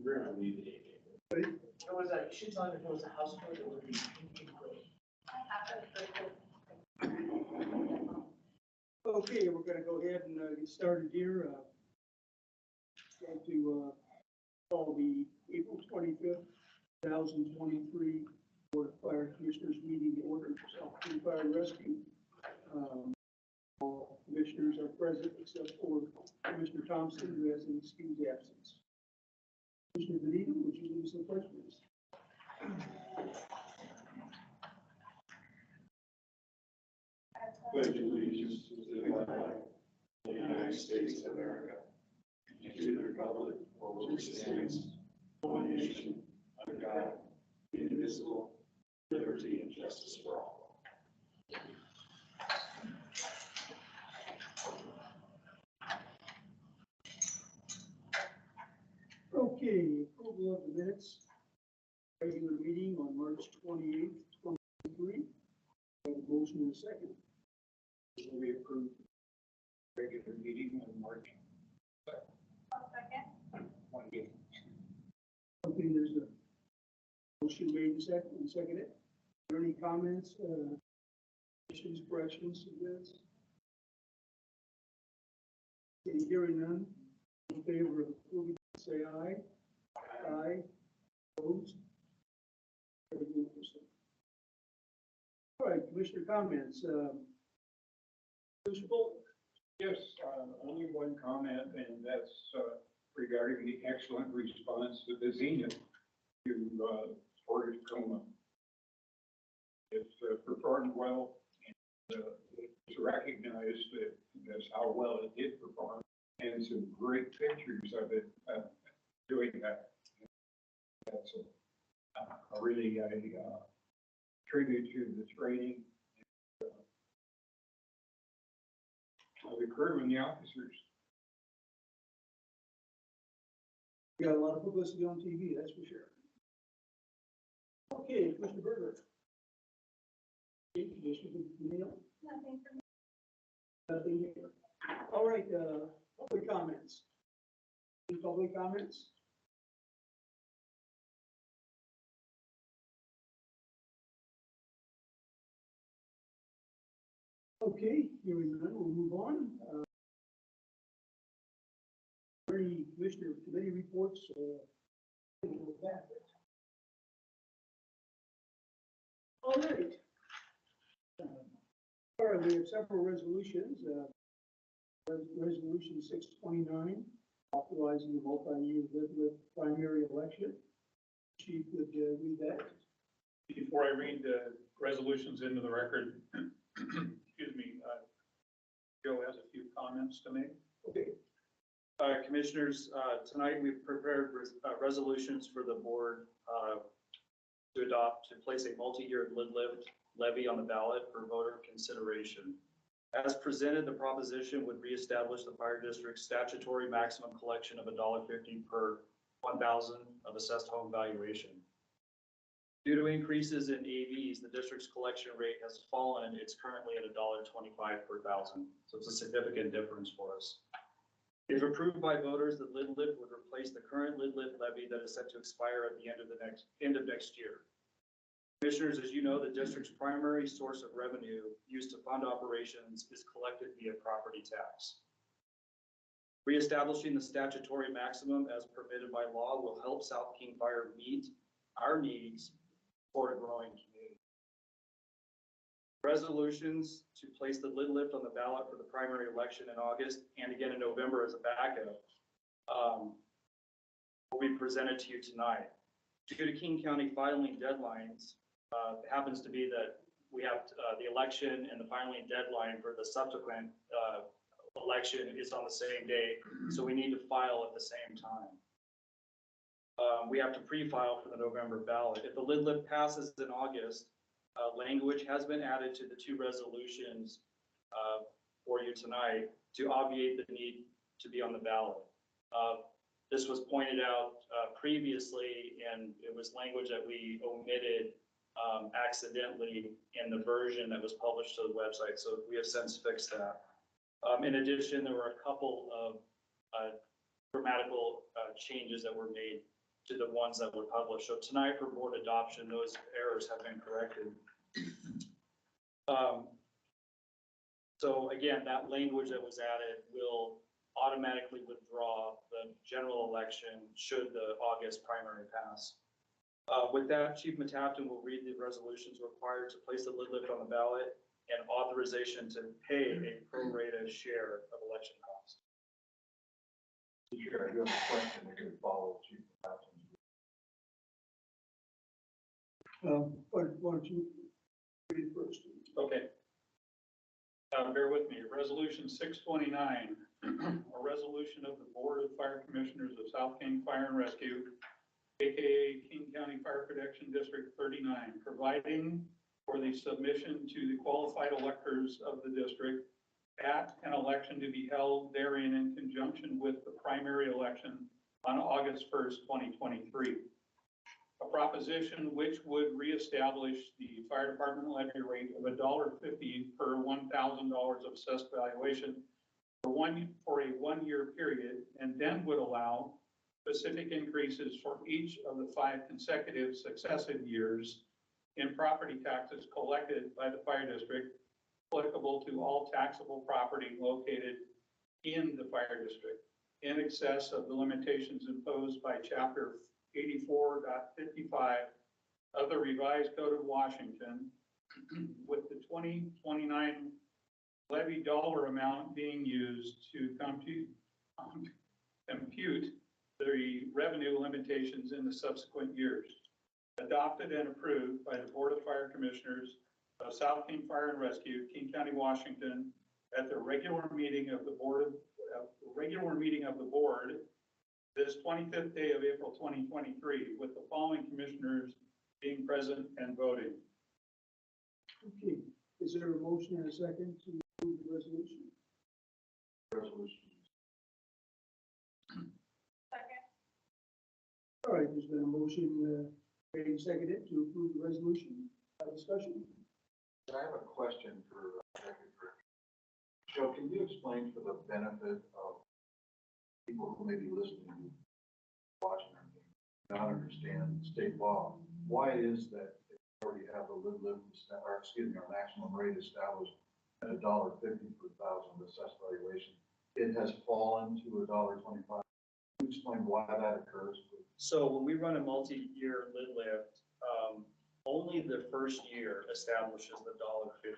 It was a, you should tell him if it was a house code, it would be Pinky Grove. Okay, we're gonna go ahead and get started here. Going to call the April 25th, 2023 Board of Fire Commissioners meeting to order for South King Fire Rescue. All commissioners are present except for Commissioner Thompson, who has an excused absence. Commissioner Benito, would you lead us in the pledge, please? Pledge allegiance to the flag of the United States of America and to the republic for which it stands, one nation, under God, indivisible, liberty and justice for all. Okay, approval of the minutes. Regular meeting on March 28th, 2023. Have a motion and a second. We approve regular meeting on March. One meeting. Okay, there's a motion made and seconded. Are there any comments, issues, corrections to this? Okay, hearing none. In favor of approving, say aye. Aye. Opposed? 31%. All right, Commissioner comments. Commissioner Bolton. Yes, only one comment, and that's regarding the excellent response to the Zenith to Port Tacoma. It's performed well, and it's recognized that that's how well it did perform, and some great pictures of it doing that. That's a really a tribute to the training. The crew and the officers. We got a lot of publicity on TV, that's for sure. Okay, Commissioner Berger. Commissioner Neal. Nothing for me. Nothing here. All right, public comments. Any public comments? Okay, hearing none, we'll move on. Any commissioner committee reports? We'll back it. All right. All right, we have several resolutions. Resolution 629, authorizing the multi-year primary election. Chief would read that. Before I read the resolutions into the record, excuse me, Joe has a few comments to make. Okay. Commissioners, tonight we've prepared resolutions for the board to adopt to place a multi-year lid lift levy on the ballot for voter consideration. As presented, the proposition would reestablish the fire district's statutory maximum collection of $1.50 per 1,000 of assessed home valuation. Due to increases in AVs, the district's collection rate has fallen. It's currently at $1.25 per 1,000. So it's a significant difference for us. If approved by voters, the lid lift would replace the current lid lift levy that is set to expire at the end of next year. Commissioners, as you know, the district's primary source of revenue used to fund operations is collected via property tax. Reestablishing the statutory maximum as permitted by law will help South King Fire meet our needs for a growing community. Resolutions to place the lid lift on the ballot for the primary election in August and again in November as a backup will be presented to you tonight. Due to King County filing deadlines, it happens to be that we have the election and the filing deadline for the subsequent election is on the same day, so we need to file at the same time. We have to pre-file for the November ballot. If the lid lift passes in August, language has been added to the two resolutions for you tonight to obviate the need to be on the ballot. This was pointed out previously, and it was language that we omitted accidentally in the version that was published to the website. So we have since fixed that. In addition, there were a couple of grammatical changes that were made to the ones that were published. So tonight for board adoption, those errors have been corrected. So again, that language that was added will automatically withdraw the general election should the August primary pass. With that, Chief Matafton will read the resolutions required to place the lid lift on the ballot and authorization to pay a pro rata share of election costs. Chair, I do have a question that could follow Chief Patton's. Why don't you read it first? Okay. Bear with me. Resolution 629, a resolution of the Board of Fire Commissioners of South King Fire and Rescue, AKA King County Fire Protection District 39, providing for the submission to the qualified electors of the district at an election to be held therein in conjunction with the primary election on August 1st, 2023. A proposition which would reestablish the fire department levy rate of $1.50 per $1,000 of assessed valuation for a one-year period, and then would allow specific increases for each of the 5 consecutive successive years in property taxes collected by the fire district applicable to all taxable property located in the fire district in excess of the limitations imposed by Chapter 84.55 of the Revised Code of Washington, with the 2029 levy dollar amount being used to compute the revenue limitations in the subsequent years. Adopted and approved by the Board of Fire Commissioners of South King Fire and Rescue, King County, Washington, at the regular meeting of the board this 25th day of April 2023, with the following commissioners being present and voting. Okay, is there a motion and a second to approve the resolution? Resolution. All right, there's been a motion, made and seconded to approve the resolution. Discussion? I have a question for Joe. Can you explain for the benefit of people who may be listening, watching, or not understand state law, why is that they already have a our maximum rate established at $1.50 per thousand assessed valuation? It has fallen to $1.25. Can you explain why that occurs, please? So when we run a multi-year lid lift, only the first year establishes the $1.50.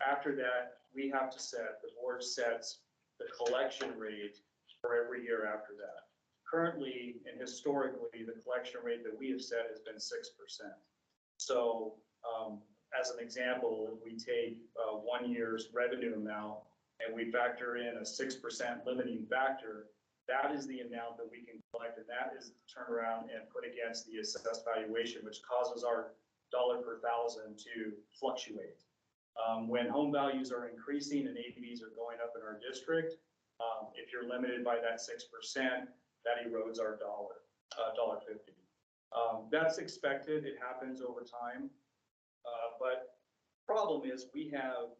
After that, we have to the board sets the collection rate for every year after that. Currently and historically, the collection rate that we have set has been 6%. So as an example, if we take 1 year's revenue amount and we factor in a 6% limiting factor, that is the amount that we can collect, and that is turn around and put against the assessed valuation, which causes our dollar per thousand to fluctuate. When home values are increasing and ADVs are going up in our district, if you're limited by that 6%, that erodes our $1.50. That's expected. It happens over time. But problem is we have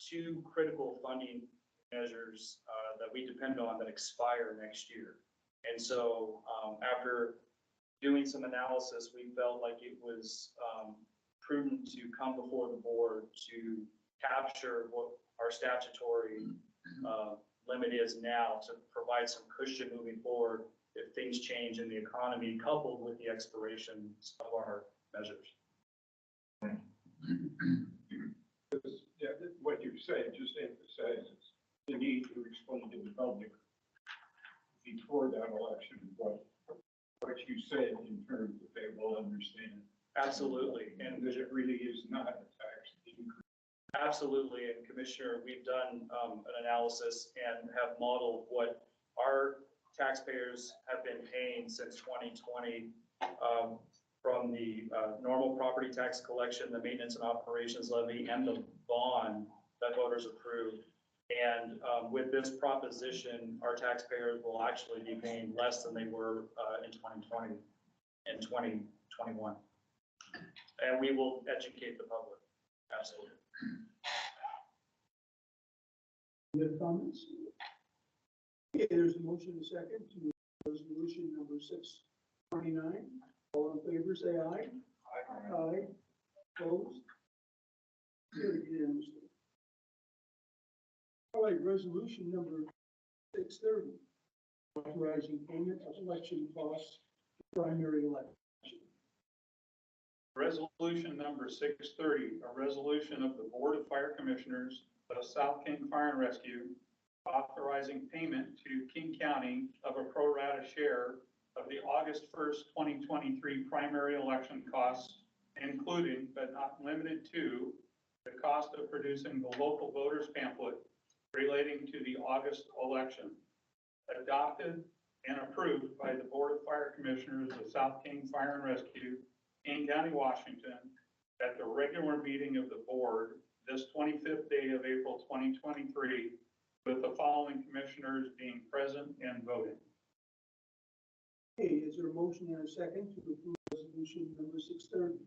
2 critical funding measures that we depend on that expire next year. And so after doing some analysis, we felt like it was prudent to come before the board to capture what our statutory limit is now to provide some cushion moving forward if things change in the economy, coupled with the expirations of our measures. Yeah, what you said just emphasizes the need to explain to the public before that election what you said in terms that they will understand. Absolutely. And that it really is not a tax increase. absolutely. And Commissioner, we've done an analysis and have modeled what our taxpayers have been paying since 2020 from the normal property tax collection, the maintenance and operations levy, and the bond that voters approved. And with this proposition, our taxpayers will actually be paying less than they were in 2020 and 2021. And we will educate the public. Absolutely. Any other comments? Okay, there's a motion and a second to resolution number 629 29. All in favor, say aye. Aye. Opposed? Carried unanimously. All right, resolution number 630, authorizing payment of election costs for primary election. Resolution number 630, a resolution of the Board of Fire Commissioners of South King Fire and Rescue authorizing payment to King County of a pro rata share of the August 1st, 2023 primary election costs, including but not limited to the cost of producing the local voters pamphlet relating to the August election, adopted and approved by the Board of Fire Commissioners of South King Fire and Rescue, King County, Washington, at the regular meeting of the board this 25th day of April 2023, with the following commissioners being present and voting. Okay, is there a motion and a second to approve resolution number 630?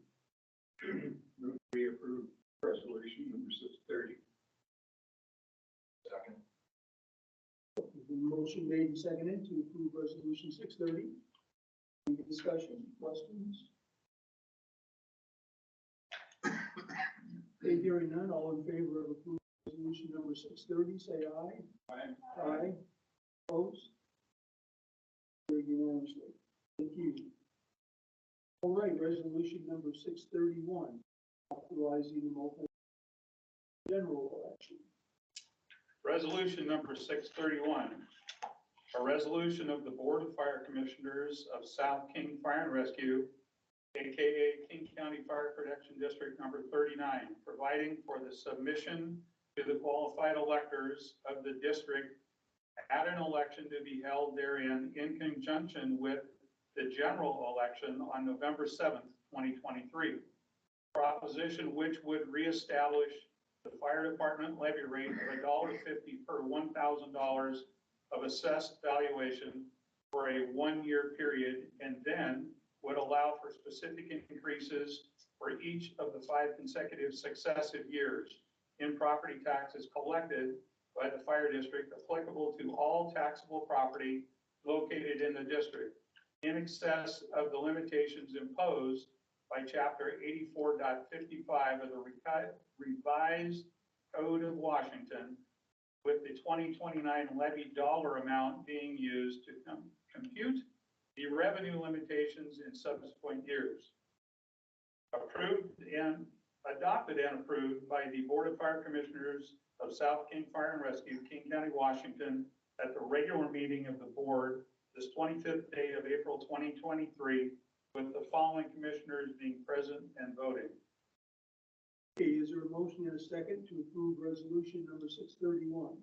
Move we approve resolution number 630. Second. Motion made and seconded to approve resolution 630. Any discussion, questions? Okay, hearing none, all in favor of approving resolution number 630, say aye. Aye. Aye. Opposed? Carried unanimously. Thank you. All right, resolution number 631, authorizing the multi general election. Resolution number 631, a resolution of the Board of Fire Commissioners of South King Fire and Rescue, AKA King County Fire Protection District number 39, providing for the submission to the qualified electors of the district at an election to be held therein in conjunction with the general election on November 7th, 2023. Proposition which would reestablish the fire department levy rate of $1.50 per $1,000 of assessed valuation for a one-year period, and then would allow for specific increases for each of the 5 consecutive successive years in property taxes collected by the fire district applicable to all taxable property located in the district, in excess of the limitations imposed by Chapter 84.55 of the revised Code of Washington, with the 2029 levy dollar amount being used to compute the revenue limitations in subsequent years. Approved and adopted and approved by the Board of Fire Commissioners of South King Fire and Rescue, King County, Washington, at the regular meeting of the board this 25th day of April 2023, with the following commissioners being present and voting. Okay, is there a motion and a second to approve resolution number 631?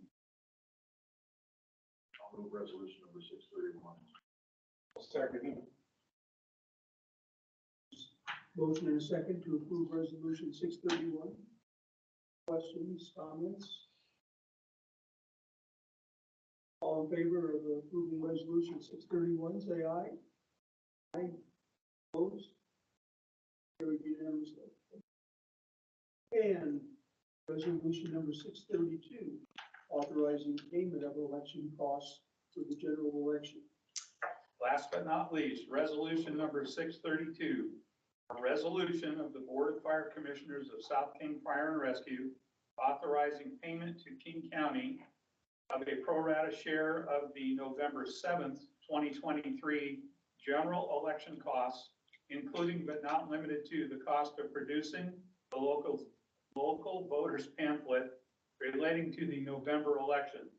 I'll move resolution number 631. Second. Motion and a second to approve resolution 631. Questions, comments? All in favor of approving resolution 631, say aye. Aye. Opposed? Carried unanimously. And resolution number 632, authorizing payment of election costs for the general election. Last but not least, resolution number 632, a resolution of the Board of Fire Commissioners of South King Fire and Rescue authorizing payment to King County of a pro rata share of the November 7th, 2023 general election costs, including but not limited to the cost of producing the local voters pamphlet relating to the November election,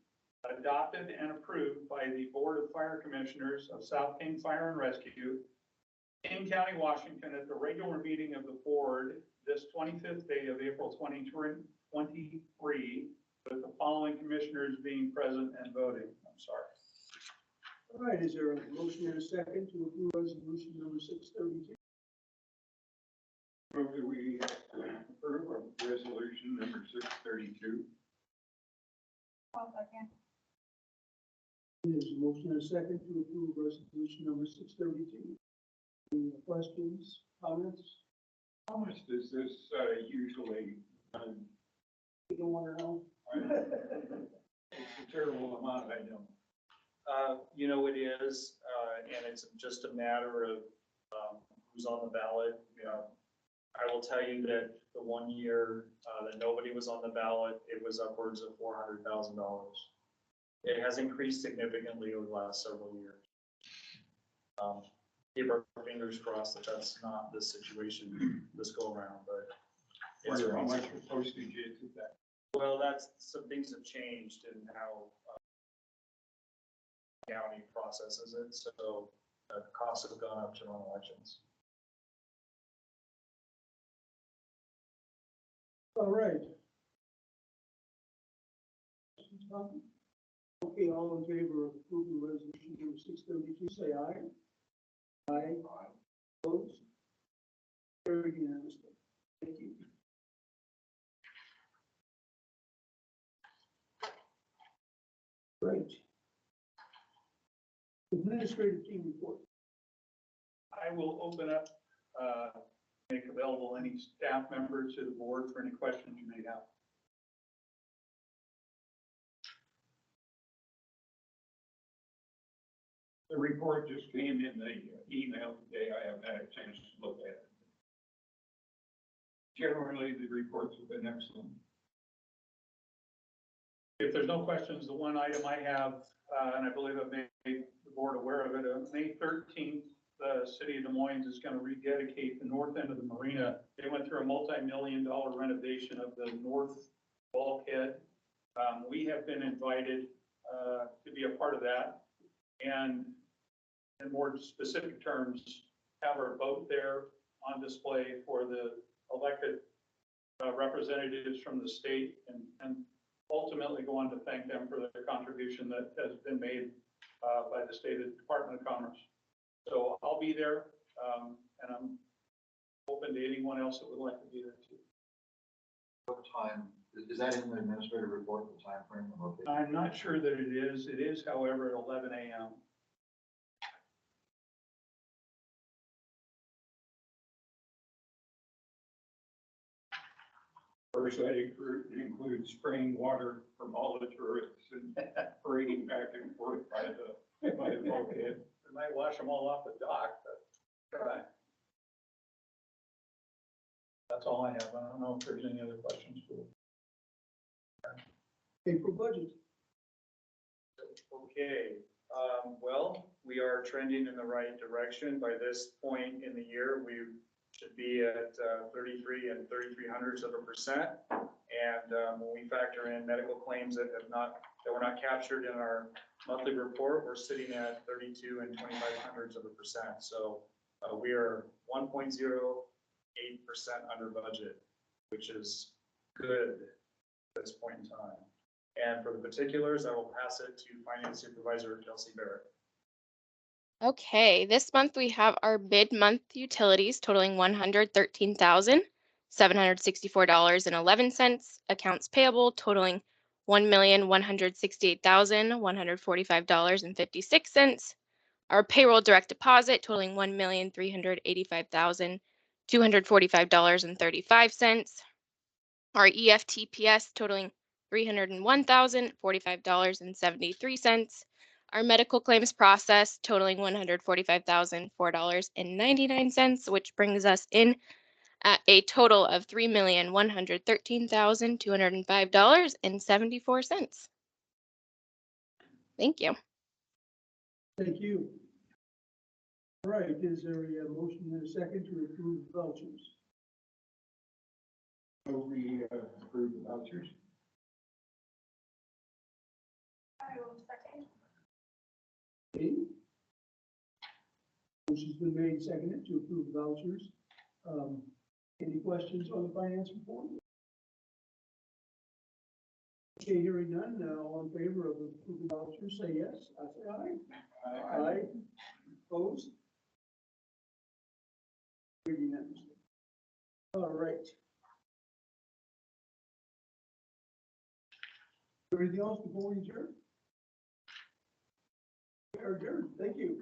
adopted and approved by the Board of Fire Commissioners of South King Fire and Rescue, King County, Washington, at the regular meeting of the board this 25th day of April 2023, with the following commissioners being present and voting. I'm sorry. All right, is there a motion and a second to approve resolution number 632? Move that we approve of resolution number 632. There's a motion and a second to approve resolution number 632. Any questions, comments? How much does this usually, You don't want to know? it's a terrible amount, I know. You know, it is, and it's just a matter of, who's on the ballot. You know, I will tell you that the 1 year, that nobody was on the ballot, it was upwards of $400,000. It has increased significantly over the last several years. Keep our fingers crossed that that's not the situation this go around, but. it's Wonder how crazy. much postage is that? Well, that's, some things have changed in how county processes it, so the costs have gone up to run elections. All right. Okay, all in favor of approving resolution number 632, say aye. Aye. Opposed? Carried unanimously. Thank you. Right. Administrative team report. I will open up, make available any staff members to the board for any questions you may have. The report just came in the email today. I haven't had a chance to look at it. Generally, the reports have been excellent. If there's no questions, the one item I have, and I believe I've made the board aware of it, on May 13th, the city of Des Moines is going to rededicate the north end of the marina. They went through a multi-million-dollar renovation of the north bulkhead. We have been invited to be a part of that, and in more specific terms, have our boat there on display for the elected representatives from the state, and ultimately go on to thank them for their contribution that has been made by the state Department of Commerce. So I'll be there, and I'm open to anyone else that would like to be there too. What time, is that in the administrative report, the time frame? I'm not sure that it is. It is, however, at 11 a.m. First, that includes spraying water from all the tourists and parading back and forth by the bulkhead. We might wash them all off the dock, but try. That's all I have. I don't know if there's any other questions for you. April budget. Okay, well, we are trending in the right direction. By this point in the year, we should be at 33 and 0.33%. And when we factor in medical claims that were not captured in our monthly report, we're sitting at 32 and 0.25%. So we are 1.08% under budget, which is good at this point in time. And for the particulars, I will pass it to Finance Supervisor Kelsey Barrett. Okay, this month we have our mid-month utilities totaling $113,764.11. Accounts payable totaling $1,168,145.56. Our payroll direct deposit totaling $1,385,245.35. Our EFTPS totaling $301,045.73. Our medical claims process totaling $145,004.99, which brings us in at a total of $3,113,205.74. Thank you. Thank you. All right, is there a motion and a second to approve the vouchers? So we approve the vouchers. Okay. Motion's been made and seconded to approve the vouchers. Any questions on the finance report? Okay, hearing none, all in favor of approving vouchers, say yes. I say aye. Aye. Opposed? Carried unanimously. All right. Anything else before we adjourn? We are adjourned. Thank you.